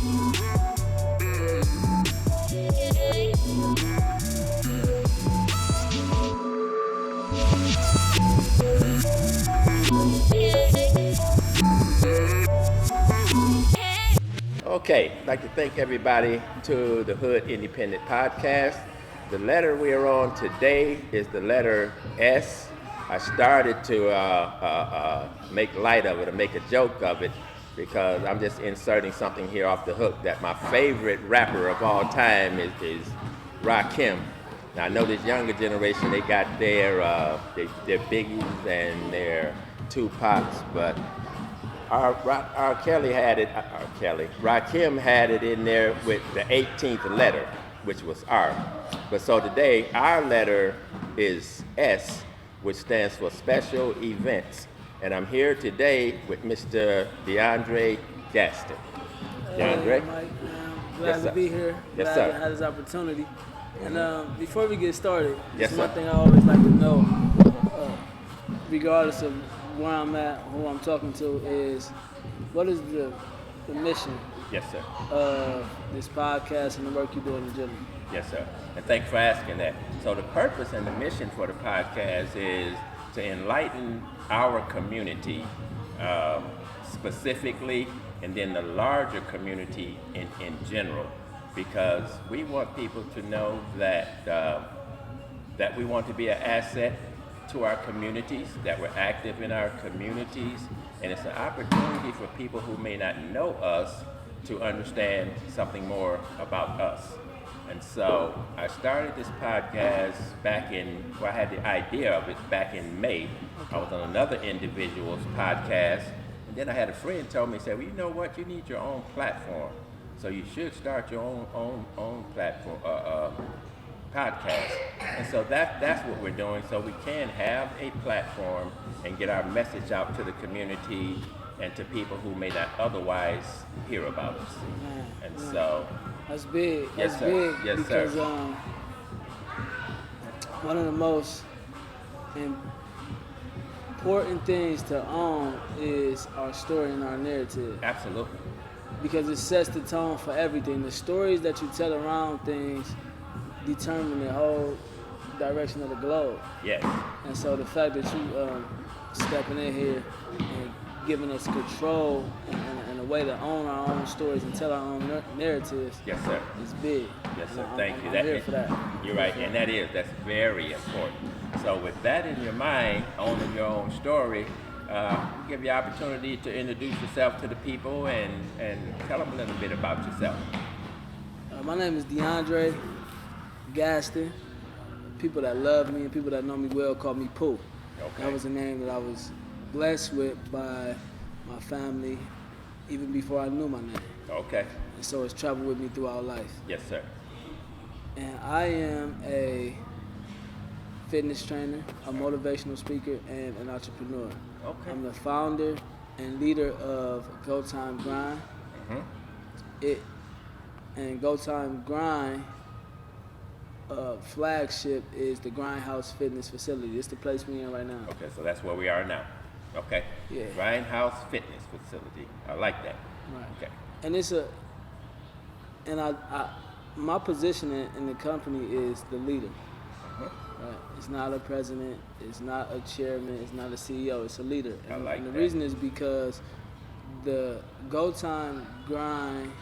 Okay, I'd like to thank everybody to the Hood Independent Podcast. The letter we are on today is the letter S. I started to make light of it or make a joke of it because I'm just inserting something here off the hook that my favorite rapper of all time is Rakim. Now I know this younger generation, they got their Biggies and their Tupacs, but R. Kelly had it, R. Kelly, Rakim had it in there with the 18th letter, which was R. But so today, our letter is S, which stands for Special Events. And I'm here today with Mr. DeAndre Gaston. DeAndre? Hey, Mike, glad to be here. Yes, glad sir. to have this opportunity. And before we get started, Yes, just one sir. thing I always like to know, regardless of where I'm at, who I'm talking to, is what is the mission Yes, sir. of this podcast and the work you do in the gym? Yes, sir. And thanks for asking that. So the purpose and the mission for the podcast is to enlighten our community specifically, and then the larger community in general, because we want people to know that that we want to be an asset to our communities, that we're active in our communities, and it's an opportunity for people who may not know us to understand something more about us. And so I started this podcast I had the idea of it back in May. I was on another individual's podcast, and then I had a friend tell me, say, well, you know what, you need your own platform. So you should start your own platform, podcast. And so that's what we're doing, so we can have a platform and get our message out to the community and to people who may not otherwise hear about us. And so That's big. Yes, That's sir. big Yes, because sir. One of the most important things to own is our story and our narrative, Absolutely. because it sets the tone for everything. The stories that you tell around things determine the whole direction of the globe. Yes. And so the fact that you stepping in here and giving us control and a way to own our own stories and tell our own narratives Yes, sir. is big. Yes, sir. And Thank you. I'm here for that. You're right, and that's very important. So with that in your mind, owning your own story, give you opportunity to introduce yourself to the people and tell them a little bit about yourself. My name is DeAndre Gaston. People that love me and people that know me well call me Pooh. Okay. That was a name that I was blessed with by my family even before I knew my name. Okay. And so it's traveled with me throughout life. Yes, sir. And I am a fitness trainer, a motivational speaker, and an entrepreneur. Okay. I'm the founder and leader of Go Time Grind. Go Time Grind flagship is the Grindhouse Fitness Facility. It's the place we're in right now. Okay, so that's where we are now. Okay. Yeah. Grindhouse Fitness Facility. I like that. Right. Okay. And it's my position in the company is the leader. Right? It's not a president, it's not a chairman, it's not a CEO, it's a leader. I like and the that. reason is because the Go Time Grind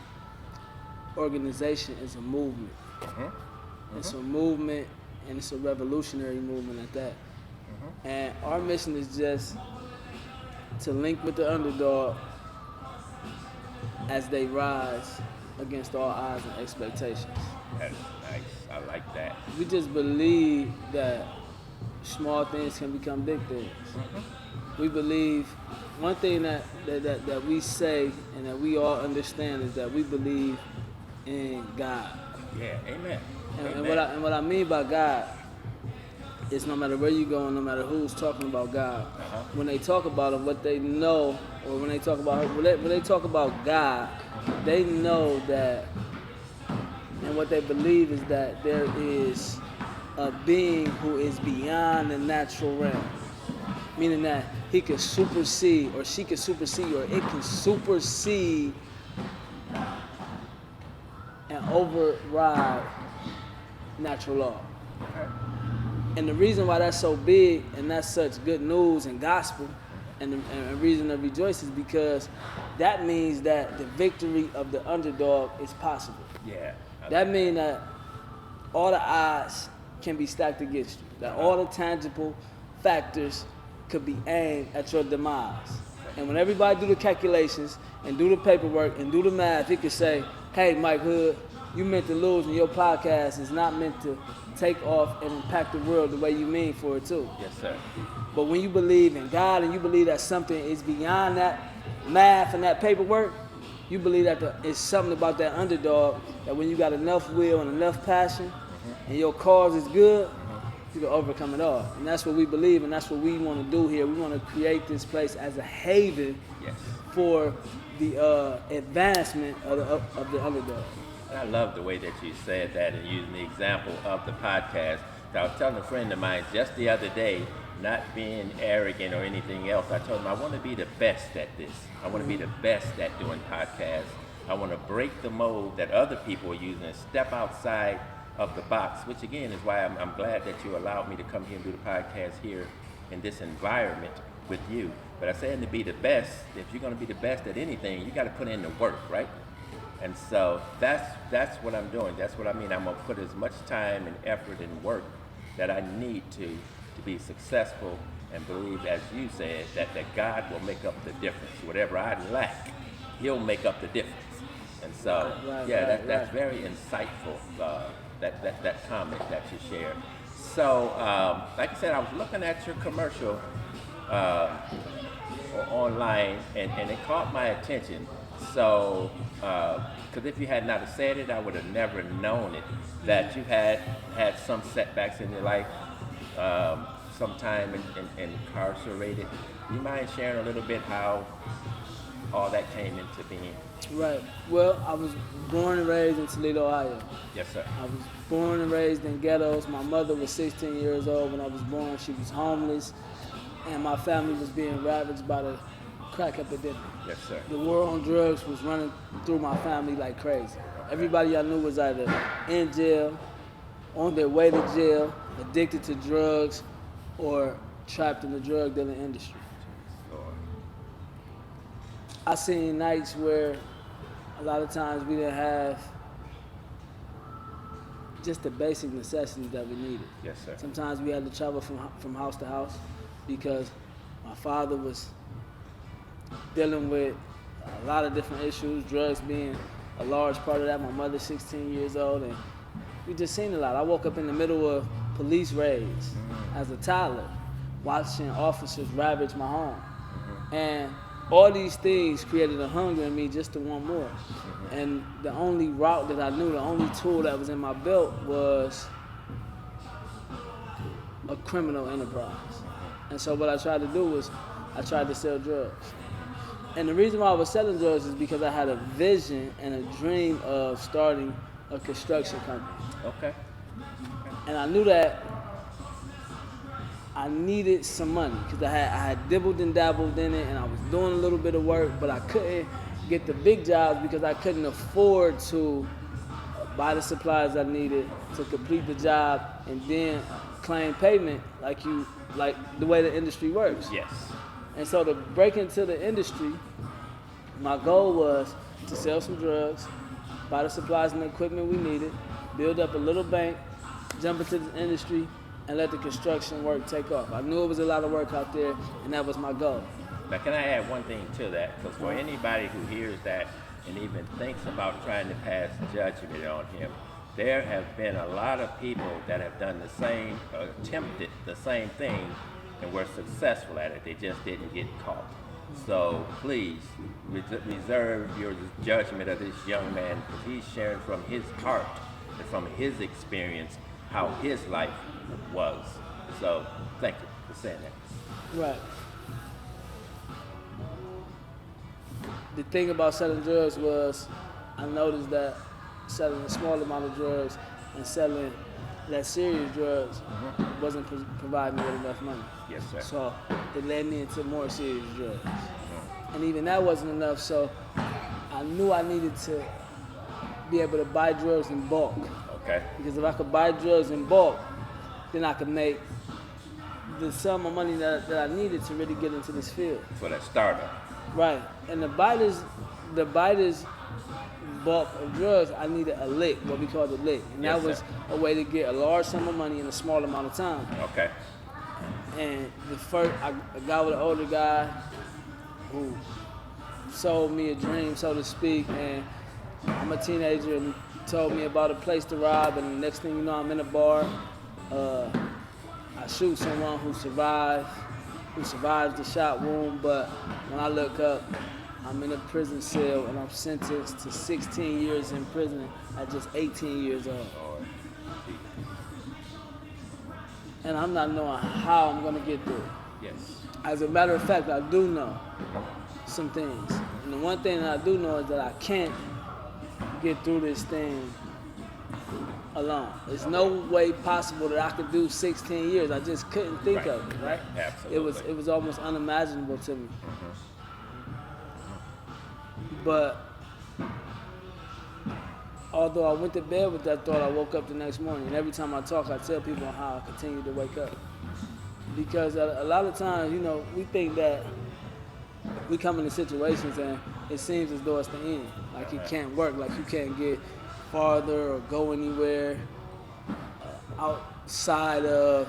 organization is a movement. It's a movement, and it's a revolutionary movement at that. And our mission is just to link with the underdog as they rise against all odds and expectations. That's nice. I like that. We just believe that small things can become big things. We believe one thing that we say and that we all understand is that we believe in God. Yeah. Amen. And what I mean by God is no matter where you go and no matter who's talking about God, when they talk about him, what they know, or when they talk about God, they know that, and what they believe is that there is a being who is beyond the natural realm, meaning that he can supersede, or she can supersede, or it can supersede override natural law. Okay. And the reason why that's so big and that's such good news and gospel and a reason to rejoice is because that means that the victory of the underdog is possible. Yeah. That means that all the odds can be stacked against you. That all the tangible factors could be aimed at your demise. And when everybody do the calculations and do the paperwork and do the math, it could say, hey, Mike Hood, you meant to lose and your podcast is not meant to take off and impact the world the way you mean for it too. Yes, sir. But when you believe in God and you believe that something is beyond that math and that paperwork, you believe that it's something about that underdog that when you got enough will and enough passion and your cause is good, you can overcome it all. And that's what we believe and that's what we want to do here. We want to create this place as a haven Yes. for the advancement of the underdog. And I love the way that you said that and using the example of the podcast. I was telling a friend of mine just the other day, not being arrogant or anything else, I told him I want to be the best at this. I want to be the best at doing podcasts. I want to break the mold that other people are using and step outside of the box, which again is why I'm glad that you allowed me to come here and do the podcast here in this environment with you. But I said to be the best, if you're going to be the best at anything, you got to put in the work, right? And so that's what I'm doing. That's what I mean. I'm going to put as much time and effort and work that I need to be successful and believe, as you said, that God will make up the difference. Whatever I lack, he'll make up the difference. And so, that's very insightful, that comment that you shared. So, like I said, I was looking at your commercial online, and it caught my attention. So, because if you had not have said it, I would have never known it, that you had some setbacks in your life, sometime incarcerated. Do you mind sharing a little bit how all that came into being? Right. Well, I was born and raised in Toledo, Ohio. Yes, sir. I was born and raised in ghettos. My mother was 16 years old when I was born. She was homeless, and my family was being ravaged by the crack epidemic. Yes, sir. The war on drugs was running through my family like crazy. Everybody I knew was either in jail, on their way to jail, addicted to drugs, or trapped in the drug dealing industry. Lord. I seen nights where a lot of times we didn't have just the basic necessities that we needed. Yes, sir. Sometimes we had to travel from house to house because my father was dealing with a lot of different issues, drugs being a large part of that. My mother's 16 years old, and we just seen a lot. I woke up in the middle of police raids as a toddler, watching officers ravage my home. And all these things created a hunger in me just to want more. And the only route that I knew, the only tool that was in my belt was a criminal enterprise. And so what I tried to do was I tried to sell drugs. And the reason why I was selling drugs is because I had a vision and a dream of starting a construction company. Okay. And I knew that I needed some money because I had dibbled and dabbled in it and I was doing a little bit of work, but I couldn't get the big jobs because I couldn't afford to buy the supplies I needed to complete the job and then claim payment like the way the industry works. Yes. And so to break into the industry, my goal was to sell some drugs, buy the supplies and the equipment we needed, build up a little bank, jump into the industry, and let the construction work take off. I knew it was a lot of work out there, and that was my goal. Now, can I add one thing to that? Because for anybody who hears that and even thinks about trying to pass judgment on him, there have been a lot of people that have done the same, attempted the same thing, and were successful at it. They just didn't get caught. So please reserve your judgment of this young man, because he's sharing from his heart and from his experience how his life was. So thank you for saying that. Right. The thing about selling drugs was I noticed that selling a small amount of drugs and selling less serious drugs wasn't providing me with enough money. Yes, sir. So it led me into more serious drugs. And even that wasn't enough, so I knew I needed to be able to buy drugs in bulk. Okay. Because if I could buy drugs in bulk, then I could make the sum of money that I needed to really get into this field. For that startup. Right. And the buy this bulk of drugs, I needed a lick, what we call the lick. And Yes, that was sir. a way to get a large sum of money in a small amount of time. Okay. And I got with an older guy who sold me a dream, so to speak, and I'm a teenager and he told me about a place to rob, and the next thing you know, I'm in a bar. I shoot someone who survives the shot wound, but when I look up, I'm in a prison cell and I'm sentenced to 16 years in prison at just 18 years old. Lord. And I'm not knowing how I'm gonna get through it. Yes. As a matter of fact, I do know some things. And the one thing that I do know is that I can't get through this thing alone. There's no way possible that I could do 16 years. I just couldn't think of it, right? Absolutely. It was almost unimaginable to me. But although I went to bed with that thought, I woke up the next morning. And every time I talk, I tell people how I continue to wake up. Because a lot of times, you know, we think that we come into situations and it seems as though it's the end. Like it can't work, like you can't get farther or go anywhere outside of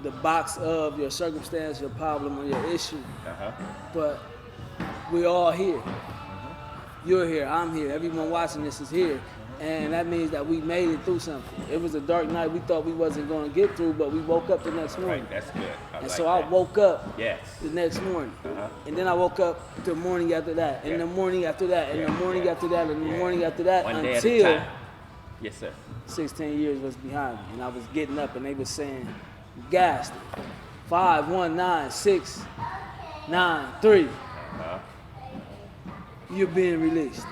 the box of your circumstance, your problem, or your issue. But we're all here. You're here, I'm here, everyone watching this is here. And that means that we made it through something. It was a dark night we thought we wasn't going to get through, but we woke up the next morning. Right, that's good. I woke up Yes. the next morning. And then I woke up the morning after that, and the morning after that, and the morning after that, and the morning after that, One day at a until time. Yes, sir. 16 years was behind me. And I was getting up and they were saying, gassed. 5, 1, 9, 6, 9, 3. You're being released.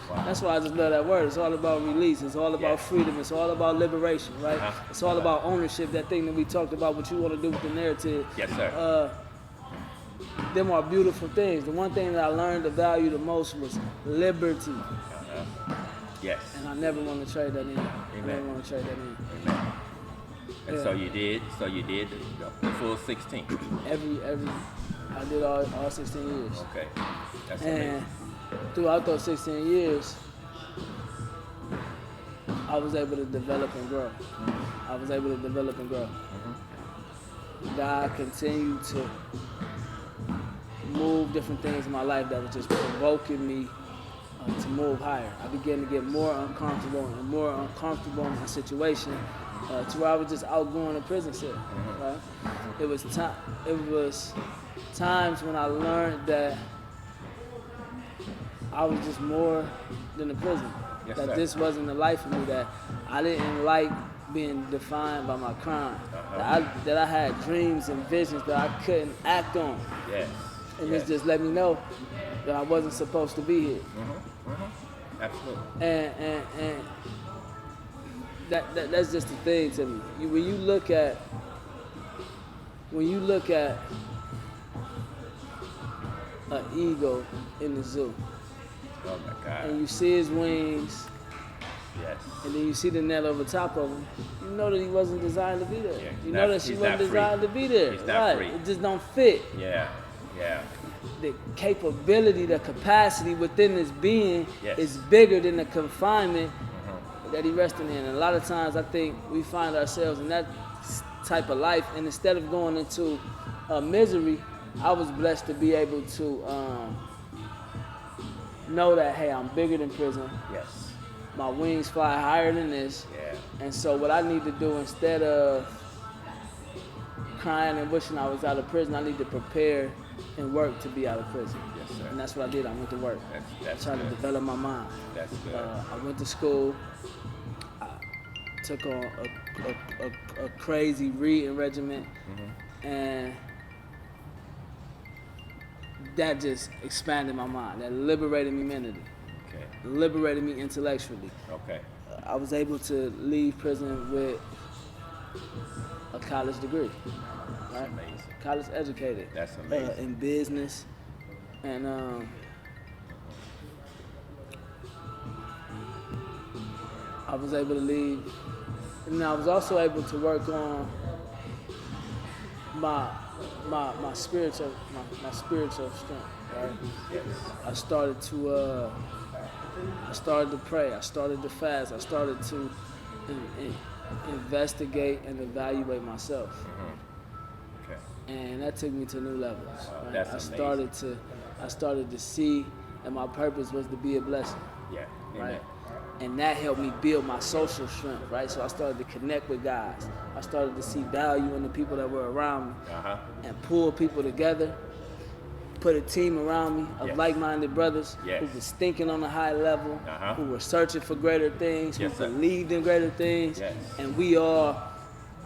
Wow. That's why I just love that word. It's all about release. It's all about freedom. It's all about liberation, right? It's all about ownership. That thing that we talked about, what you want to do with the narrative. Yes, sir. Them are beautiful things. The one thing that I learned to value the most was liberty. Yes. And I never want to trade that in. Amen. I never want to trade that in. Amen. And so you did the full 16. I did all 16 years. Okay. That's And amazing. throughout those 16 years, I was able to develop and grow. God continued to move different things in my life that was just provoking me to move higher. I began to get more uncomfortable in my situation to where I was just outgrowing a prison cell. Right? It was times when I learned that I was just more than a prison. Yes, that sir. this wasn't the life for me. That I didn't like being defined by my crime. That I had dreams and visions that I couldn't act on. Yes. And yes. this just let me know that I wasn't supposed to be here. Absolutely. And that's just the thing to me. When you look at an eagle in the zoo, Oh my God. and you see his wings, Yes. and then you see the net over top of him, you know that he wasn't designed to be there. Yeah, You know that she he's wasn't not free. designed to be there. He's not right. free. It just don't fit. Yeah. Yeah. The capability, the capacity within his being Yes. is bigger than the confinement that he resting in. And a lot of times I think we find ourselves in that type of life, and instead of going into misery, I was blessed to be able to know that, hey, I'm bigger than prison. Yes. My wings fly higher than this. Yeah. And so what I need to do, instead of crying and wishing I was out of prison, I need to prepare and work to be out of prison. Yes, sir. And that's what I did. I went to work. That's Trying to good. develop my mind. That's good. I went to school. I took on a crazy reading regimen, and that just expanded my mind. That liberated me mentally, Okay. liberated me intellectually. Okay. I was able to leave prison with a college degree, right? amazing. College educated. That's amazing. In business, and I was able to lead, and I was also able to work on my spiritual strength. Right? Yes. I started to pray. I started to fast. I started to investigate and evaluate myself, Okay. and that took me to new levels. Right? That's amazing. I started to see that my purpose was to be a blessing. Yeah. Right? Amen. And that helped me build my social strength, right? So I started to connect with guys. I started to see value in the people that were around me and pull people together, put a team around me of Yes. like-minded brothers Yes. who was thinking on a high level, who were searching for greater things, Yes, who sir. believed in greater things, Yes. and we all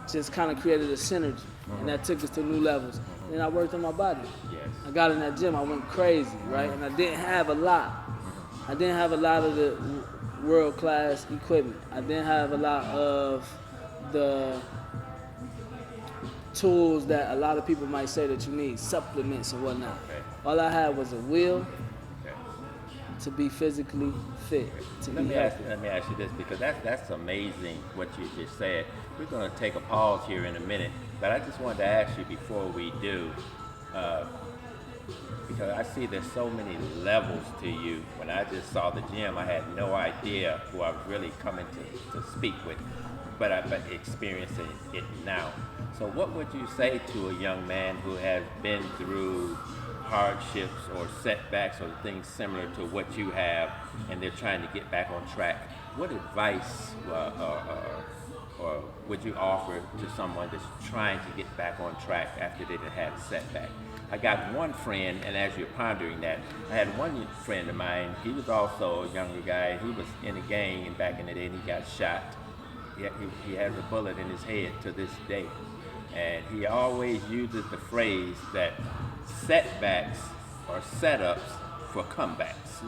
just kind of created a synergy, and that took us to new levels. Then I worked on my body. Yes. I got in that gym, I went crazy, right? And I didn't have a lot. I didn't have a lot of the world-class equipment. I didn't have a lot of the tools that a lot of people might say that you need, supplements and whatnot. Okay. All I had was a will Okay. to be physically fit, to Let be me healthy. ask you this, because that's amazing what you just said. We're going to take a pause here in a minute, but I just wanted to ask you before we do, because I see there's so many levels to you. When I just saw the gym, I had no idea who I was really coming to speak with, but experiencing it now. So what would you say to a young man who has been through hardships or setbacks or things similar to what you have, and they're trying to get back on track? What advice or would you offer to someone that's trying to get back on track after they had a setback? I got one friend, and as you're pondering that, I had one friend of mine. He was also a younger guy. He was in a gang and back in the day, and he got shot. He has a bullet in his head to this day. And he always uses the phrase that setbacks are setups for comebacks.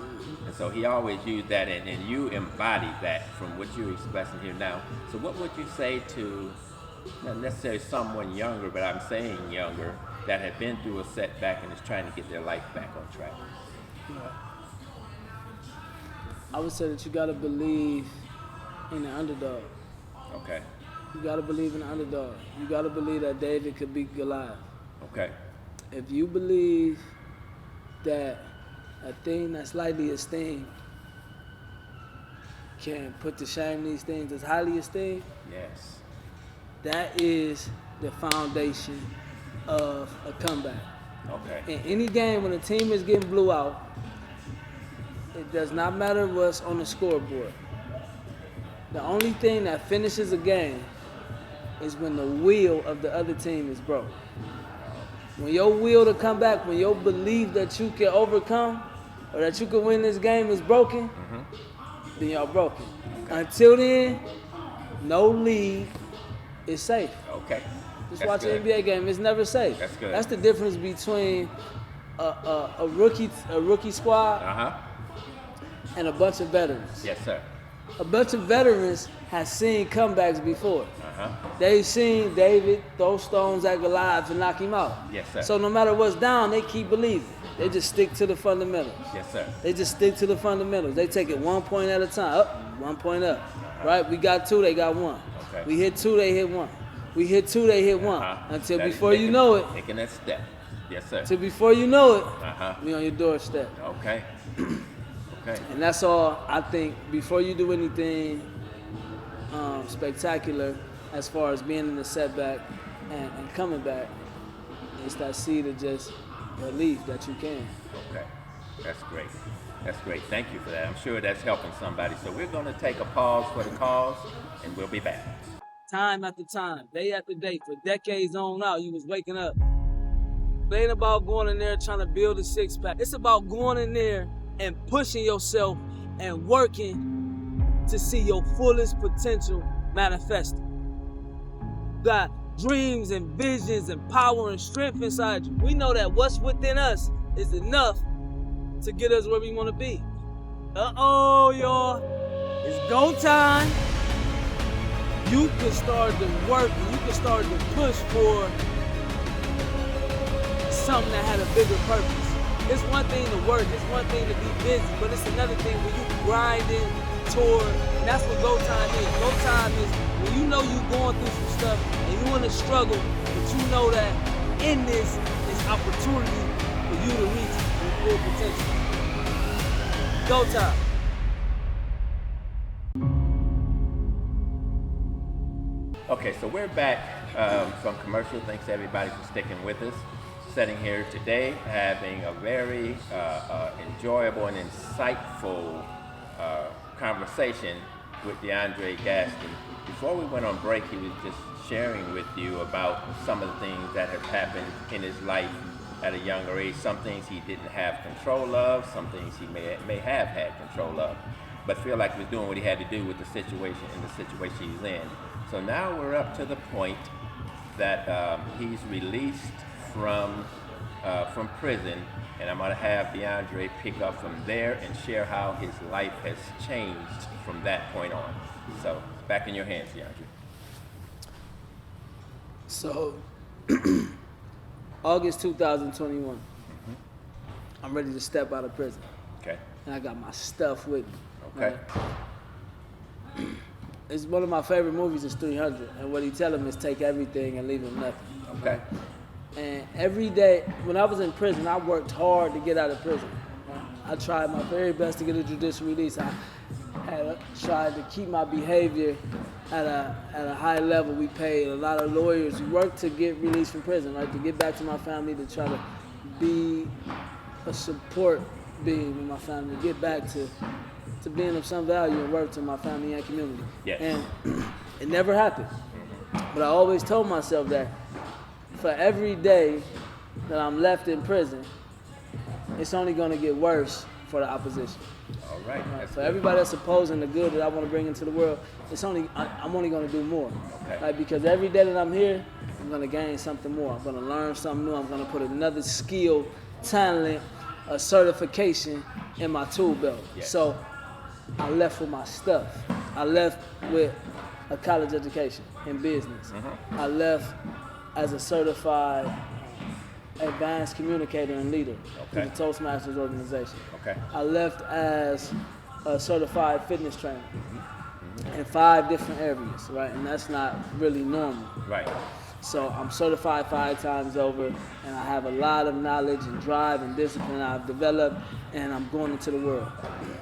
And so he always used that, and you embody that from what you're expressing here now. So what would you say to, not necessarily someone younger, but I'm saying younger, that have been through a setback and is trying to get their life back on track? I would say that you gotta believe in the underdog. Okay. You gotta believe in the underdog. You gotta believe that David could beat Goliath. Okay. If you believe that a thing that's lightly esteemed can put to shame these things that's highly esteemed, Yes. that is the foundation of a comeback. Okay. In any game, when a team is getting blew out, it does not matter what's on the scoreboard. The only thing that finishes a game is when the will of the other team is broke. When your will to come back, when your belief that you can overcome or that you can win this game is broken, then y'all broken. Until then, no league is safe. Okay. Just That's watch good. an NBA game; it's never safe. That's good. That's the difference between a rookie squad and a bunch of veterans. Yes, sir. A bunch of veterans have seen comebacks before. Uh-huh. They've seen David throw stones at Goliath and knock him out. Yes, sir. So no matter what's down, they keep believing. They just stick to the fundamentals. Yes, sir. They just stick to the fundamentals. They take it 1 point at a time. Up, 1 point up. Right? We got 2, they got 1. Okay. We hit 2, they hit 1. We hit 2, they hit 1. Until That is before you know it, taking that step. Yes, sir. till before you know it, Uh-huh. we on your doorstep. Okay. Okay. And that's all I think. Before you do anything spectacular as far as being in the setback and coming back, it's that seed of just belief that you can. Okay. That's great. That's great. Thank you for that. I'm sure that's helping somebody. So we're going to take a pause for the cause, and we'll be back. Time after time, day after day, for decades on out, you was waking up. It ain't about going in there trying to build a six-pack. It's about going in there and pushing yourself and working to see your fullest potential manifested. You got dreams and visions and power and strength inside you. We know that what's within us is enough to get us where we want to be. Uh-oh, y'all. It's go time. You can start to work and you can start to push for something that had a bigger purpose. It's one thing to work, it's one thing to be busy, but it's another thing when you grinding toward, and that's what go time is. Go time is when you know you're going through some stuff and you want to struggle, but you know that in this is opportunity for you to reach your full potential. Go time. Okay, so we're back from commercial. Thanks everybody for sticking with us. Sitting here today having a very enjoyable and insightful conversation with DeAndre Gaston. Before we went on break, he was just sharing with you about some of the things that have happened in his life at a younger age. Some things he didn't have control of, some things he may have had control of, but feel like he was doing what he had to do with the situation he's in. So now we're up to the point that he's released from prison, and I'm gonna have DeAndre pick up from there and share how his life has changed from that point on. So back in your hands, DeAndre. So, August 2021, I'm ready to step out of prison. Okay. And I got my stuff with me. Okay. Right? It's one of my favorite movies is 300, and what he tell him is take everything and leave him nothing. Okay. And every day, when I was in prison, I worked hard to get out of prison. I tried my very best to get a judicial release. I had tried to keep my behavior at a high level. We paid a lot of lawyers. We worked to get released from prison, right? To get back to my family, to try to be a support being with my family, to get back to being of some value and worth to my family and community. Yes. And it never happened. But I always told myself that for every day that I'm left in prison, it's only going to get worse for the opposition. All right. For everybody that's opposing the good that I want to bring into the world, I'm only going to do more. Okay. Like, because every day that I'm here, I'm going to gain something more. I'm going to learn something new. I'm going to put another skill, talent, a certification in my tool belt. Yes. So I left with my stuff. I left with a college education in business. I left as a certified advanced communicator and leader through the Toastmasters organization. Okay. I left as a certified fitness trainer in 5 different areas, right? And that's not really normal. Right. So I'm certified 5 times over, and I have a lot of knowledge and drive and discipline I've developed, and I'm going into the world.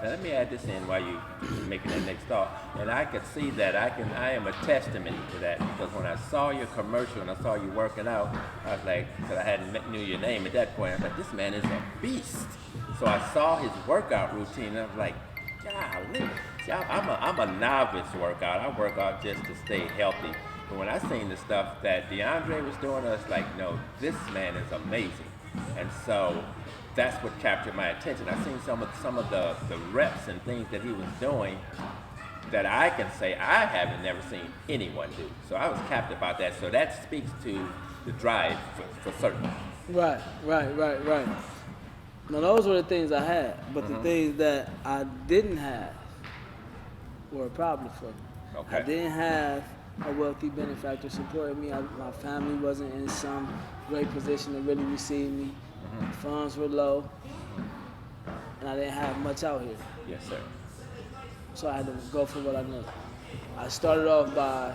Now let me add this in while you're making that next thought. And I could see that I am a testament to that, because when I saw your commercial and I saw you working out, I was like, because I hadn't knew your name at that point, I was like, this man is a beast. So I saw his workout routine and I was like, golly. See, I'm a novice workout. I work out just to stay healthy. But when I seen the stuff that DeAndre was doing, I was like, no, this man is amazing. And so that's what captured my attention. I seen some of the reps and things that he was doing that I can say I haven't never seen anyone do. So I was captivated about that. So that speaks to the drive for certain. Right. Now those were the things I had, but the things that I didn't have were a problem for me. Okay. I didn't have a wealthy benefactor supporting me. My family wasn't in some great position to really receive me. Funds were low, and I didn't have much out here. Yes, sir. So I had to go for what I knew. I started off by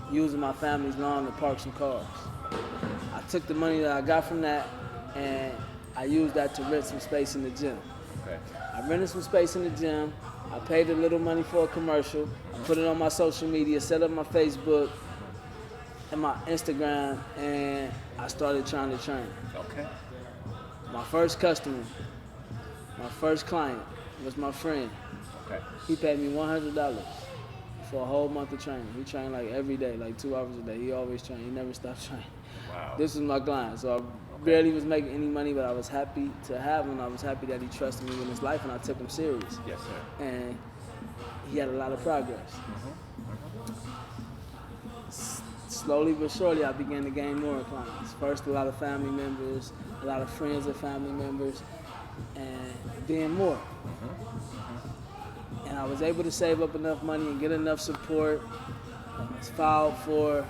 using my family's lawn to park some cars. I took the money that I got from that, and I used that to rent some space in the gym. Okay. I rented some space in the gym. I paid a little money for a commercial. I put it on my social media, set up my Facebook and my Instagram, and I started trying to train. Okay. My first customer, my first client was my friend. Okay. He paid me $100 for a whole month of training. He trained like every day, like 2 hours a day. He always trained. He never stopped training. Wow. This was my client, so I barely was making any money, but I was happy to have him. I was happy that he trusted me with his life, and I took him serious. Yes, sir. And he had a lot of progress. Slowly but surely, I began to gain more clients. First, a lot of family members, a lot of friends of family members, and then more. And I was able to save up enough money and get enough support. I was filed for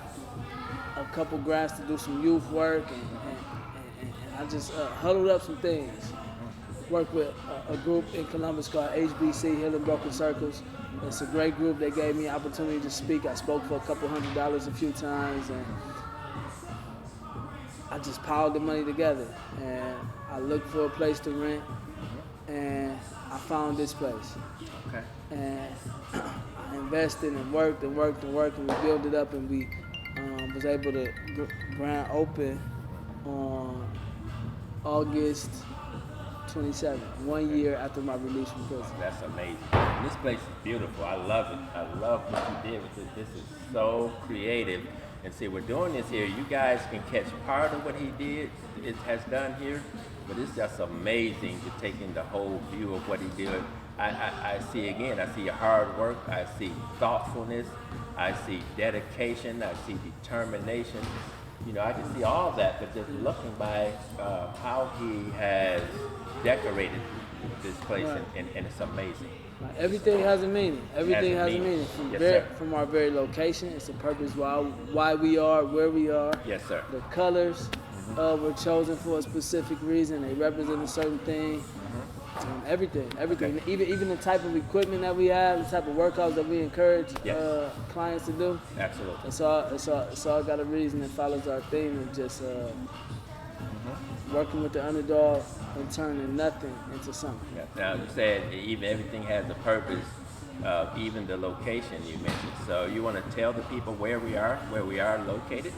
a couple grants to do some youth work, and I just huddled up some things. work with a group in Columbus called HBC, Healing Broken Circles. It's a great group. They gave me an opportunity to speak. I spoke for a couple $100 a few times, and I just piled the money together. And I looked for a place to rent, and I found this place. Okay. And I invested and worked and worked and worked, and we built it up, and we was able to grand open on August 27th, 1 year after my release from prison. That's amazing. This place is beautiful. I love it. I love what you did with it. This is so creative. And see, we're doing this here. You guys can catch part of what he did, it has done here, but it's just amazing to take in the whole view of what he did. I see again, I see hard work, I see thoughtfulness, I see dedication, I see determination. You know, I can see all that, but just looking by how he has decorated this place, Right. and it's amazing. Like, everything has a meaning. Everything has a meaning. Yes, sir. From our very location, it's a purpose why we are where we are. Yes, sir. The colors were chosen for a specific reason. They represent a certain thing. Everything. Okay. Even the type of equipment that we have, the type of workouts that we encourage Yes. clients to do. Absolutely. It's all got a reason that follows our theme of just working with the underdog and turning nothing into something. Yeah. Now you said even everything has a purpose, even the location you mentioned. So you want to tell the people where we are located?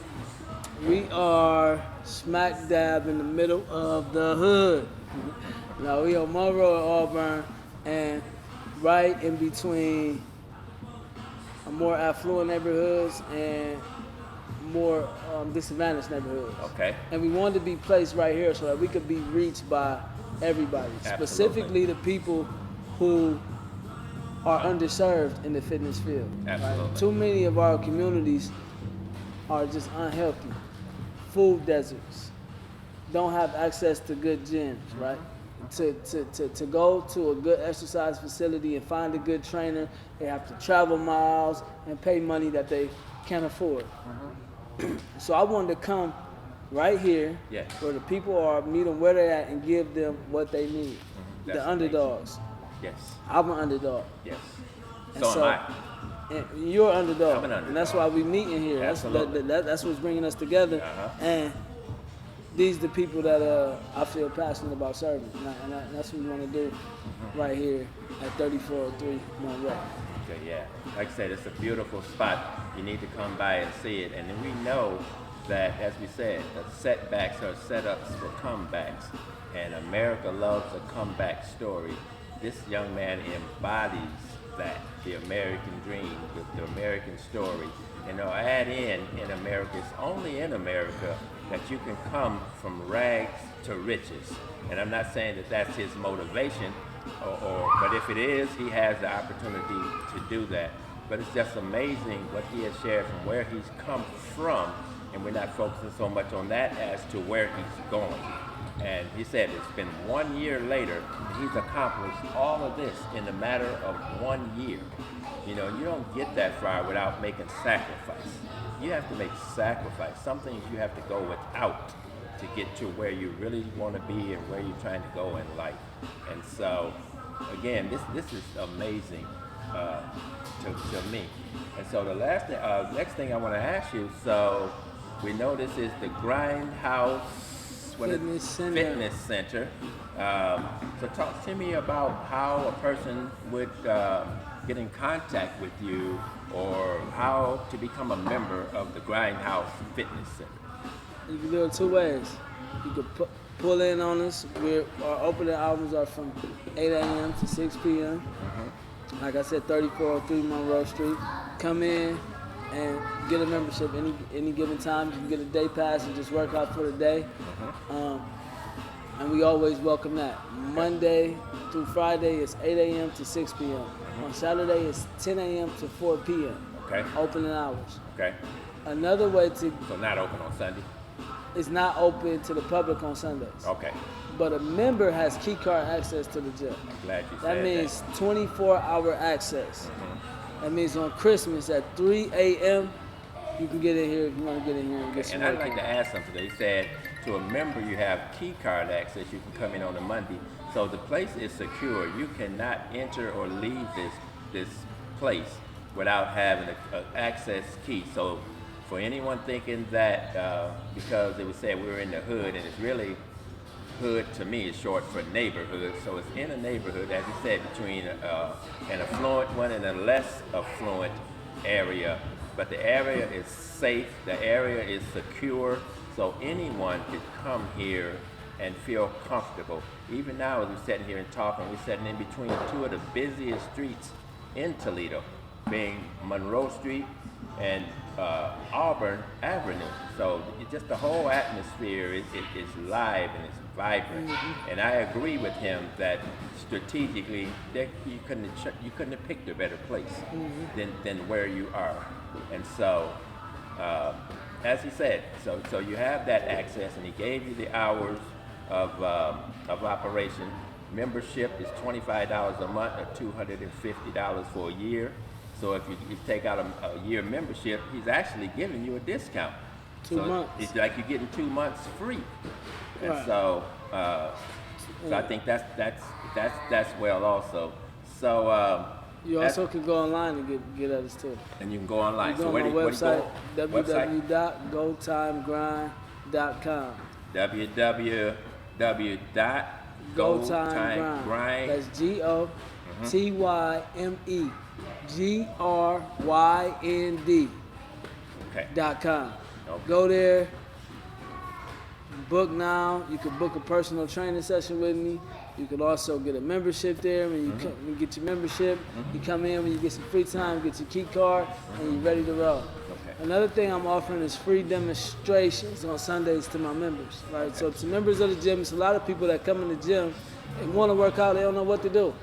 We are smack dab in the middle of the hood. Now we on Monroe and Auburn, and right in between more affluent neighborhoods and more disadvantaged neighborhoods. Okay. And we wanted to be placed right here so that we could be reached by everybody, Absolutely. specifically the people who are underserved in the fitness field. Absolutely. Too many of our communities are just unhealthy, food deserts, don't have access to good gyms, right? To go to a good exercise facility and find a good trainer, they have to travel miles and pay money that they can't afford. So I wanted to come right here, Yes. where the people are, meet them where they're at, and give them what they need. That's The underdogs. Yes. I'm an underdog. Yes. And So am I. And you're an underdog. I'm an underdog. And that's why we meet in here. Absolutely. That's what's bringing us together. Uh-huh. And these are the people that I feel passionate about serving. And that's what we want to do right here at 3403 Monroe. Okay, yeah. Like I said, it's a beautiful spot. You need to come by and see it. And then we know that, as we said, the setbacks are setups for comebacks. And America loves a comeback story. This young man embodies that, the American dream, the American story. And they'll add in America, it's only in America that you can come from rags to riches. And I'm not saying that that's his motivation, but if it is, he has the opportunity to do that. But it's just amazing what he has shared from where he's come from, and we're not focusing so much on that as to where he's going. And he said it's been 1 year later, and he's accomplished all of this in a matter of 1 year. You know, you don't get that far without making sacrifice. You have to make sacrifice. Some things you have to go without to get to where you really want to be and where you're trying to go in life. And so, again, this is amazing to me. And so the next thing I want to ask you, so we know this is the Grindhouse Fitness Center. So talk to me about how a person would get in contact with you, or how to become a member of the Grindhouse Fitness Center. You can do it two ways. You can pull in on us. Our opening hours are from 8 a.m. to 6 p.m. Like I said, 3403 Monroe Street. Come in and get a membership any given time. You can get a day pass and just work out for the day. And we always welcome that. Monday through Friday is 8 a.m. to 6 p.m. On Saturday it's 10 a.m. to 4 p.m. Okay. Opening hours. Okay. Another way to So not open on Sunday. It's not open to the public on Sundays. Okay. But a member has key card access to the gym. I'm glad you said That means 24-hour access. That means on Christmas at 3 a.m. you can get in here if you want to get in here and get some And I'd work like in. to ask something. They said to a member you have key card access. You can come in on a Monday. So the place is secure. You cannot enter or leave this place without having an access key. So for anyone thinking that because it was said we were in the hood, and it's really hood to me is short for neighborhood. So it's in a neighborhood, as you said, between an affluent one and a less affluent area. But the area is safe, the area is secure, so anyone could come here and feel comfortable. Even now, as we're sitting here and talking, we're sitting in between two of the busiest streets in Toledo, being Monroe Street and Auburn Avenue. So just the whole atmosphere is live and it's vibrant. And I agree with him that strategically you couldn't have picked a better place than where you are. And so, as he said, so you have that access, and he gave you the hours of operation. Membership is $25 a month or $250 for a year. So if you take out a year membership, he's actually giving you a discount. 2 months. It's like you're getting 2 months free. And Right. so I think that's well also. So You also can go online and get at us too. and you can go online. You go So on where my do you website, go? Website? www.gotimegrind.com. www.gotimegrind. That's GOTIMEGRYND.com. Okay. Go there. Book now. You can book a personal training session with me. You can also get a membership there. When you come, you get your membership, you come in when you get some free time, get your key card, and you're ready to roll. Okay. Another thing I'm offering is free demonstrations on Sundays to my members. Right. So to members of the gym, it's a lot of people that come in the gym and want to work out. They don't know what to do.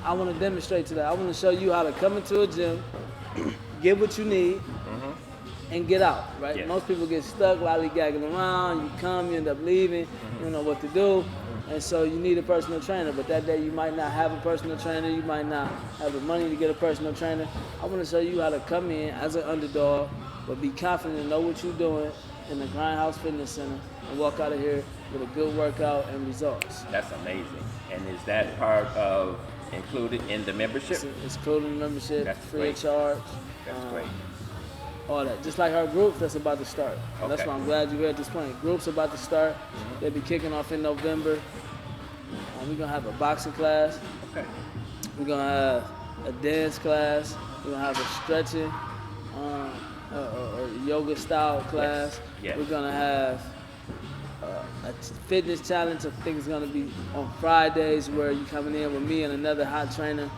I want to demonstrate to that. I want to show you how to come into a gym, get what you need, and get out, right? Yes. Most people get stuck lollygagging around. You come, you end up leaving, you don't know what to do. And so you need a personal trainer, but that day you might not have a personal trainer, you might not have the money to get a personal trainer. I want to show you how to come in as an underdog, but be confident and know what you're doing in the Grindhouse Fitness Center and walk out of here with a good workout and results. That's amazing. And is that part of included in the membership? It's included in the membership, That's free great. of charge. That's great. All that. Just like our group that's about to start. And that's Okay. why I'm glad you're here at this point. Group's about to start. They'll be kicking off in November. We're going to have a boxing class. Okay. We're going to have a dance class. We're going to have a stretching or yoga style class. Yes. We're going to have a fitness challenge. I think it's going to be on Fridays where you're coming in with me and another hot trainer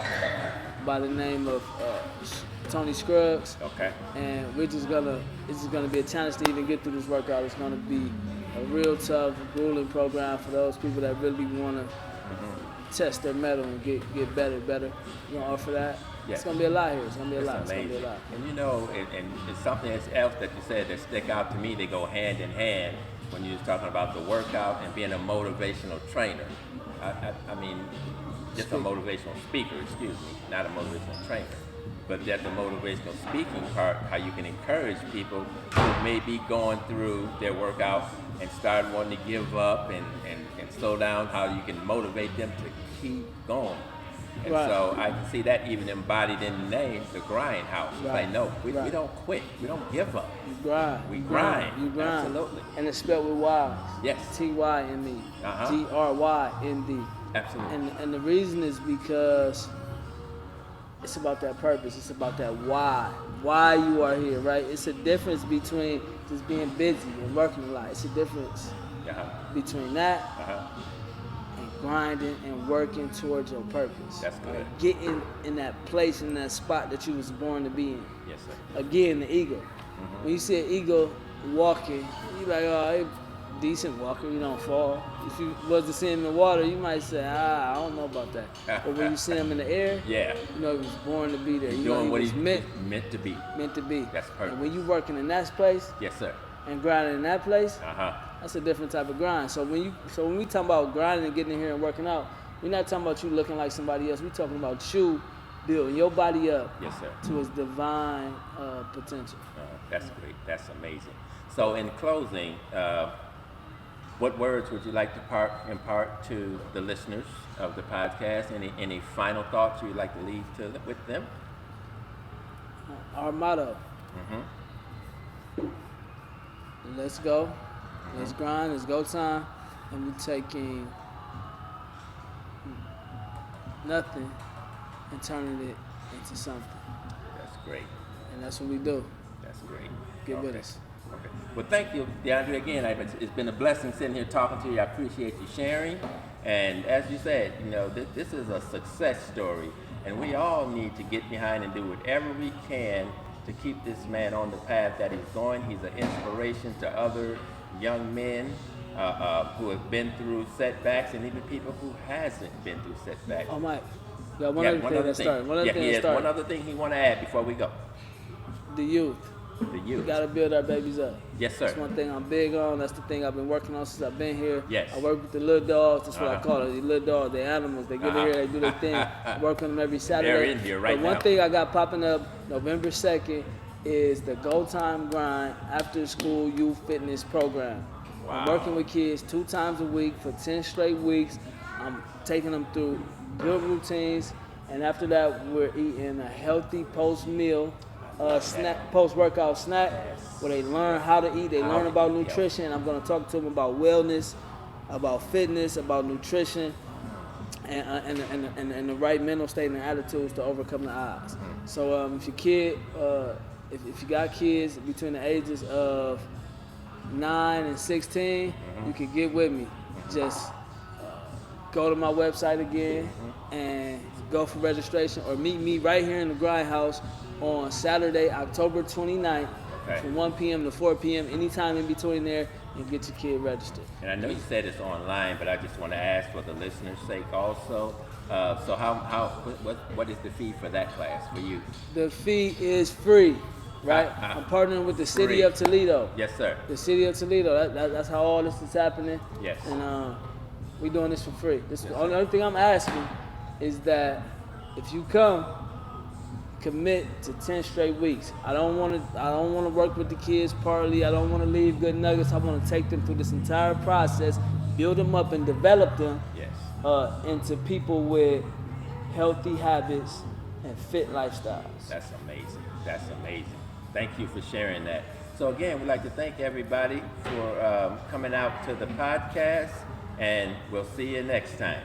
by the name of Tony Scruggs. Okay. And it's just gonna be a challenge to even get through this workout. It's gonna be a real tough, grueling program for those people that really wanna test their mettle and get better. We're gonna offer that. Yes. It's gonna be a lot here. It's gonna be a It's lot. It's gonna be amazing. a lot. And you know, and it's something else that you said that stick out to me. They go hand in hand when you was talking about the workout and being a motivational trainer. I mean, just a motivational speaker, excuse me, not a motivational trainer. But that the motivational speaking part, how you can encourage people who may be going through their workout and start wanting to give up and slow down, how you can motivate them to keep going. And Right. so I can see that even embodied in the name, the Grindhouse. It's Right. like, no, we Right. don't quit. We don't give up. You grind. We You grind. You grind. Absolutely. And it's spelled with Y's. Yes. T-Y-M-E. Uh-huh. G-R-Y-N-D. Absolutely. And the reason is because it's about that purpose. It's about that why you are here, right? It's a difference between just being busy and working a lot. It's a difference Uh-huh. between that Uh-huh. and grinding and working towards your purpose. That's good. Right? Getting in that place, in that spot that you was born to be in. Yes, sir. Again, the eagle. When you see an eagle walking, you like, oh, they decent walker, you don't fall. If you was to see him in the water, you might say, I don't know about that. But when you see him in the air, Yeah. you know he was born to be there. You know Doing he what was he's meant to be. meant to be. That's perfect. And when you working in that place Yes, sir. and grinding in that place, Uh-huh. that's a different type of grind. So when we talk about grinding and getting in here and working out, we're not talking about you looking like somebody else. We're talking about you building your body up Yes, sir. to its divine potential. That's great. That's amazing. So in closing, what words would you like to impart to the listeners of the podcast? Any final thoughts you'd like to leave with them? Our motto. Let's go. Let's grind. It's go time. And we're taking nothing and turning it into something. That's great. And that's what we do. That's great. Get with us. Okay. Well, thank you, DeAndre, again. It's been a blessing sitting here talking to you. I appreciate you sharing. And as you said, this is a success story. And we all need to get behind and do whatever we can to keep this man on the path that he's going. He's an inspiration to other young men who have been through setbacks, and even people who hasn't been through setbacks. Oh, Mike. One other thing he want to add before we go. The youth. The youth. We gotta build our babies up. Yes, sir. That's one thing I'm big on. That's the thing I've been working on since I've been here. Yes. I work with the little dogs. That's what I call it. The little dogs, the animals. They get here, they do their thing. I work on them every Saturday. They're in here right now. But one thing I got popping up November 2nd is the Go Time Grind After School Youth Fitness Program. Wow. I'm working with kids 2 times a week for 10 straight weeks. I'm taking them through good routines, and after that, we're eating a healthy post-meal post-workout snack where they learn how to eat, they learn about nutrition, and I'm going to talk to them about wellness, about fitness, about nutrition, and the right mental state and attitudes to overcome the odds. So if your kid, if you got kids between the ages of 9 and 16, you can get with me. Just go to my website again and go for registration, or meet me right here in the Grindhouse on Saturday, October 29th, from 1 p.m. to 4 p.m., anytime in between there, and get your kid registered. And I know you said it's online, but I just want to ask for the listeners' sake also. So what is the fee for that class for you? The fee is free, right? I'm partnering with the city of Toledo. Yes, sir. The city of Toledo. That's how all this is happening. Yes. And we're doing this for free. The only thing I'm asking is that if you come, commit to 10 straight weeks. I don't want to work with the kids partly. I don't want to leave good nuggets. I want to take them through this entire process, build them up and develop them into people with healthy habits and fit lifestyles. That's amazing. That's amazing. Thank you for sharing that. So again, we'd like to thank everybody for coming out to the podcast, and we'll see you next time.